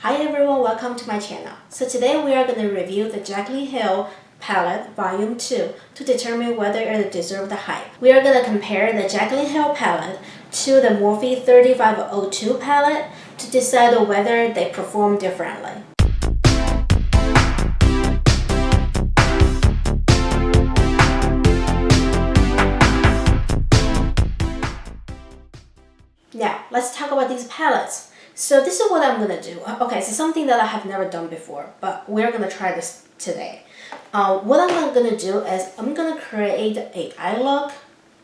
Hi everyone, welcome to my channel. So today we are going to review the Jaclyn Hill palette volume 2 to determine whether it deserves the hype. We are going to compare the Jaclyn Hill palette to the Morphe 3502 palette to decide whether they perform differently. Now, let's talk about these palettes. So this is what I'm going to do. Okay, so something that I have never done before, but we're going to try this today. What I'm going to do is I'm going to create an eye look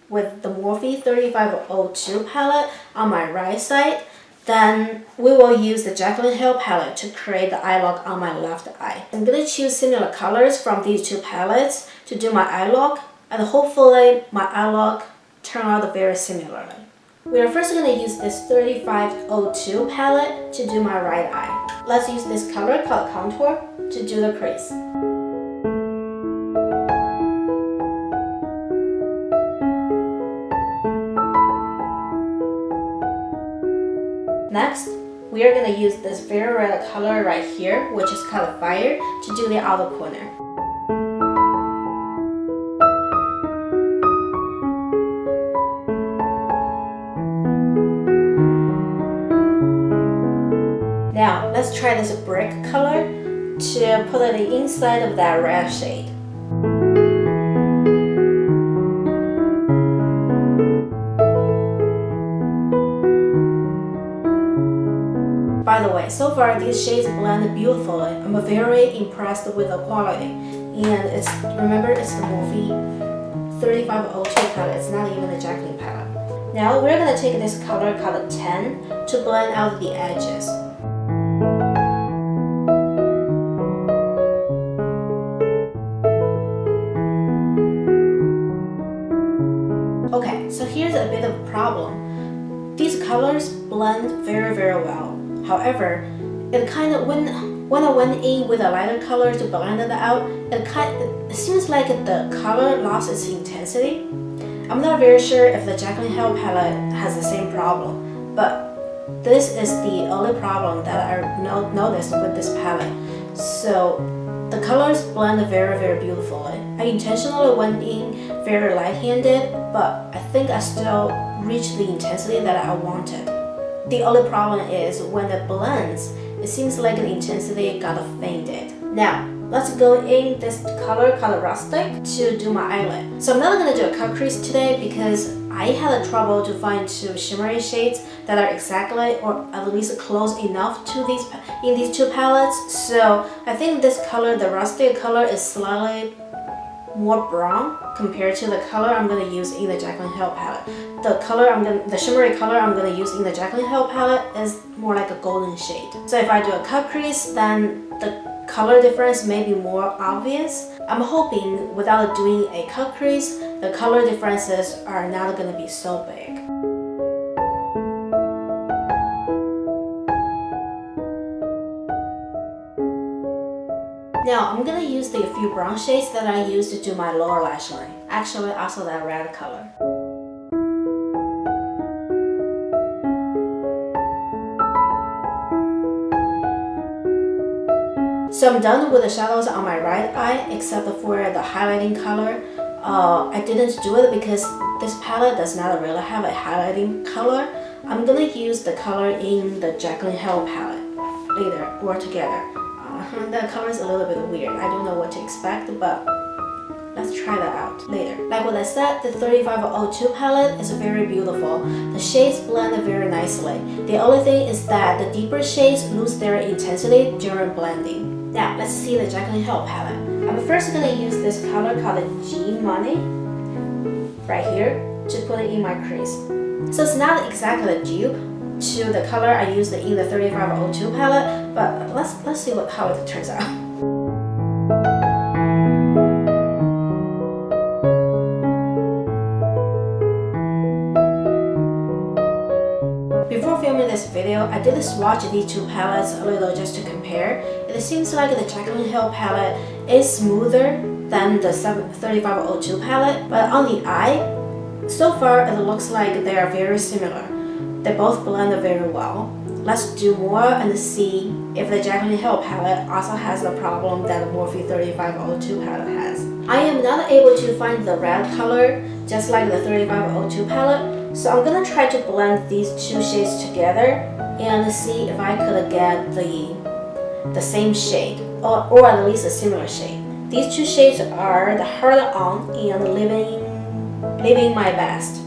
with the Morphe 3502 palette on my right side. Then we will use the Jaclyn Hill palette to create the eye look on my left eye. I'm going to choose similar colors from these two palettes to do my eye look, and hopefully my eye look turn out very similarly. We are first going to use this 3502 palette to do my right eye. Let's use this color called Contour to do the crease. Next, we are going to use this very red color right here, which is called Fire, to do the outer corner. Now, let's try this brick color to put it inside of that red shade. By the way, so far these shades blend beautifully. I'm very impressed with the quality. And remember, it's the Morphe 3502 palette, it's not even the Jaclyn palette. Now, we're going to take this color called 10 to blend out the edges. Okay, so here's a bit of a problem. These colors blend very well. However, it kind of when I went in with a lighter color to blend it out, it seems like the color lost its intensity. I'm not very sure if the Jaclyn Hill palette has the same problem, but this is the only problem that I noticed with this palette. So the colors blend very beautifully. I intentionally went in very light-handed, but I think I still reached the intensity that I wanted. The only problem is when it blends, it seems like the intensity got faded. Now, let's go in this color called Rustic to do my eyelid. So I'm not going to do a cut crease today because I had a trouble to find two shimmery shades that are exactly or at least close enough to these two palettes. So I think this color, the Rustic color, is slightly more brown compared to the color I'm going to use in the Jaclyn Hill palette. The shimmery color I'm going to use in the Jaclyn Hill palette is more like a golden shade. So if I do a cut crease, then the color difference may be more obvious. I'm hoping without doing a cut crease, the color differences are not going to be so big. Now, I'm going to use the few brown shades that I used to do my lower lash line. Actually, also that red color. So I'm done with the shadows on my right eye, except for the highlighting color. I didn't do it because this palette does not really have a highlighting color. I'm going to use the color in the Jaclyn Hill palette later or together. The color is a little bit weird. I don't know what to expect, but let's try that out later. Like what I said, the 3502 palette is very beautiful. The shades blend very nicely. The only thing is that the deeper shades lose their intensity during blending. Now, let's see the Jaclyn Hill palette. I'm first going to use this color called G Money right here to put it in my crease. So it's not exactly a dupe to the color I used in the 3502 palette, but let's see how it turns out. Before filming this video, I did swatch these two palettes a little just to compare. It seems like the Jaclyn Hill palette is smoother than the 3502 palette, but on the eye, so far it looks like they are very similar. They both blend very well. Let's do more and see if the Jaclyn Hill palette also has the problem that the Morphe 3502 palette has. I am not able to find the red color just like the 3502 palette, so I'm gonna try to blend these two shades together and see if I could get the same shade or at least a similar shade. These two shades are the Hard On and Living My Best.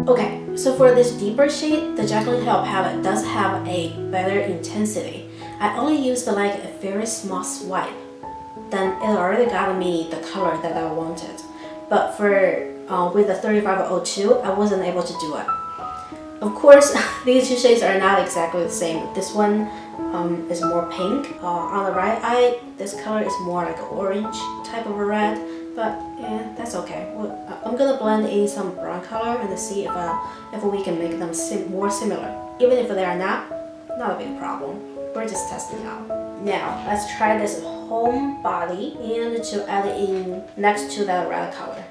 Okay, so for this deeper shade, the Jaclyn Hill palette does have a better intensity. I only used like a very small swipe, then it already got me the color that I wanted. But for with the 3502, I wasn't able to do it. Of course, these two shades are not exactly the same. This one is more pink. On the right eye, this color is more like an orange type of a red. But yeah, that's okay. I'm gonna blend in some brown color and see if we can make them more similar. Even if they are not a big problem. We're just testing out. Now, let's try this home body and to add in next to that red color.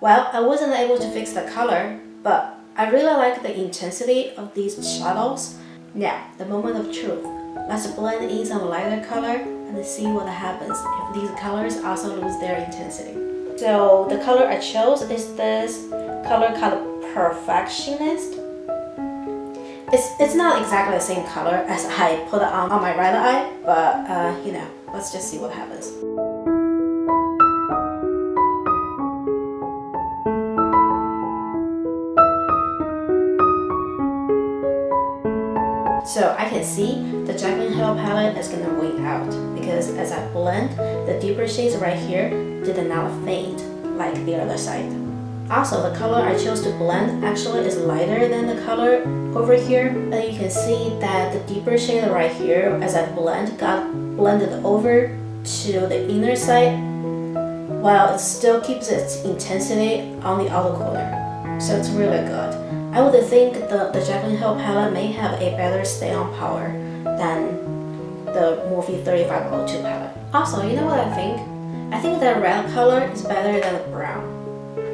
Well, I wasn't able to fix the color, but I really like the intensity of these shadows. Now, the moment of truth. Let's blend in some lighter color and see what happens if these colors also lose their intensity. So the color I chose is this color called Perfectionist. It's not exactly the same color as I put on my right eye, but you know, let's just see what happens. So I can see the Jaclyn Hill palette is gonna win out because as I blend, the deeper shades right here did not faint like the other side. Also, the color I chose to blend actually is lighter than the color over here. And you can see that the deeper shade right here, as I blend, got blended over to the inner side, while it still keeps its intensity on the outer corner. So it's really good. I would think the Jaclyn Hill palette may have a better stay-on power than the Morphe 3502 palette. Also, you know what I think? I think the red color is better than the brown.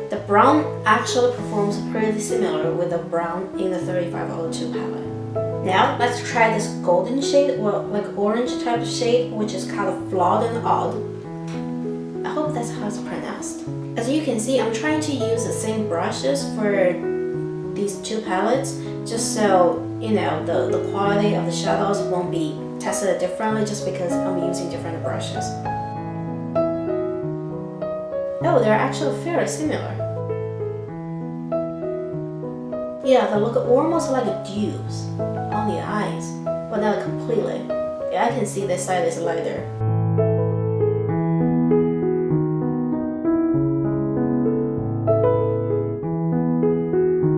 The brown actually performs pretty similar with the brown in the 3502 palette. Now, let's try this golden shade, or like orange type of shade, which is called Flawed and Odd. I hope that's how it's pronounced. As you can see, I'm trying to use the same brushes for these two palettes, just so you know the quality of the shadows won't be tested differently just because I'm using different brushes. Oh, they're actually very similar. Yeah, they look almost like dews on the eyes, but not completely. Yeah, I can see this side is lighter.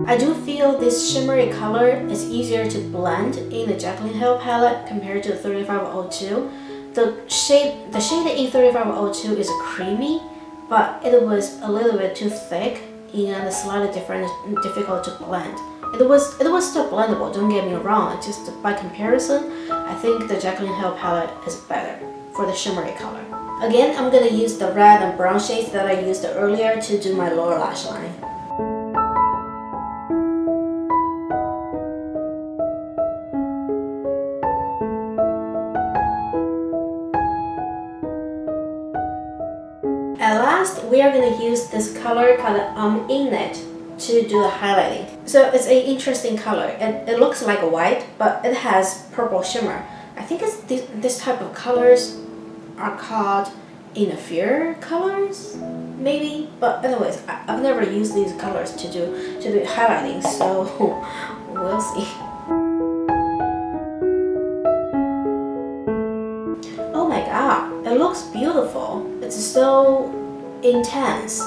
I do feel this shimmery color is easier to blend in the Jaclyn Hill palette compared to the 3502. The shade in 3502 is creamy, but it was a little bit too thick and slightly difficult to blend. It was still blendable, don't get me wrong, it's just by comparison, I think the Jaclyn Hill palette is better for the shimmery color. Again, I'm gonna use the red and brown shades that I used earlier to do my lower lash line. At last, we are going to use this color called In It to do the highlighting. So it's an interesting color. It looks like white, but it has purple shimmer. I think it's this type of colors are called inferior colors, maybe. But anyways, I've never used these colors to do highlighting, so we'll see. Oh my god, it looks beautiful. It's so intense.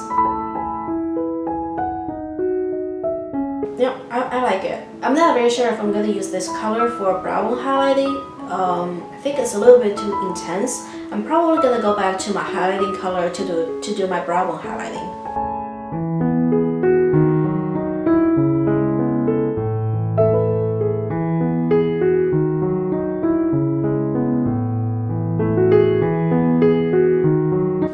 Yeah, I like it. I'm not very sure if I'm going to use this color for brow highlighting. I think it's a little bit too intense. I'm probably going to go back to my highlighting color to do my brow bone highlighting.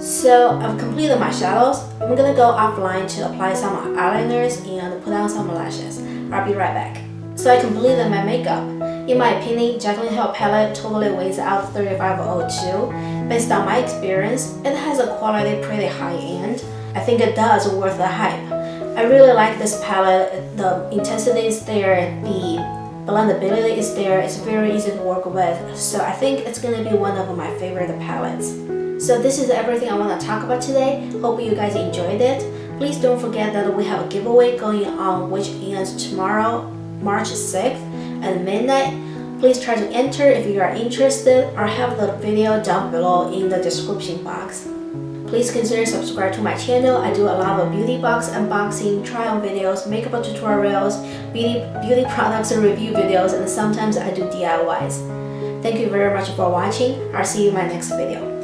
So I've completed my shadows. I'm gonna go offline to apply some eyeliners and put on some lashes. I'll be right back. So I completed my makeup. In my opinion, Jaclyn Hill palette totally wins out 3502. Based on my experience, it has a quality pretty high end. I think it does worth the hype. I really like this palette. The intensity is there, the blendability is there, it's very easy to work with. So I think it's gonna be one of my favorite palettes. So this is everything I want to talk about today. Hope you guys enjoyed it. Please don't forget that we have a giveaway going on which ends tomorrow, March 6th at midnight. Please try to enter if you are interested, or have the video down below in the description box. Please consider subscribe to my channel. I do a lot of beauty box unboxing, try-on videos, makeup tutorials, beauty products and review videos, and sometimes I do DIYs. Thank you very much for watching. I'll see you in my next video.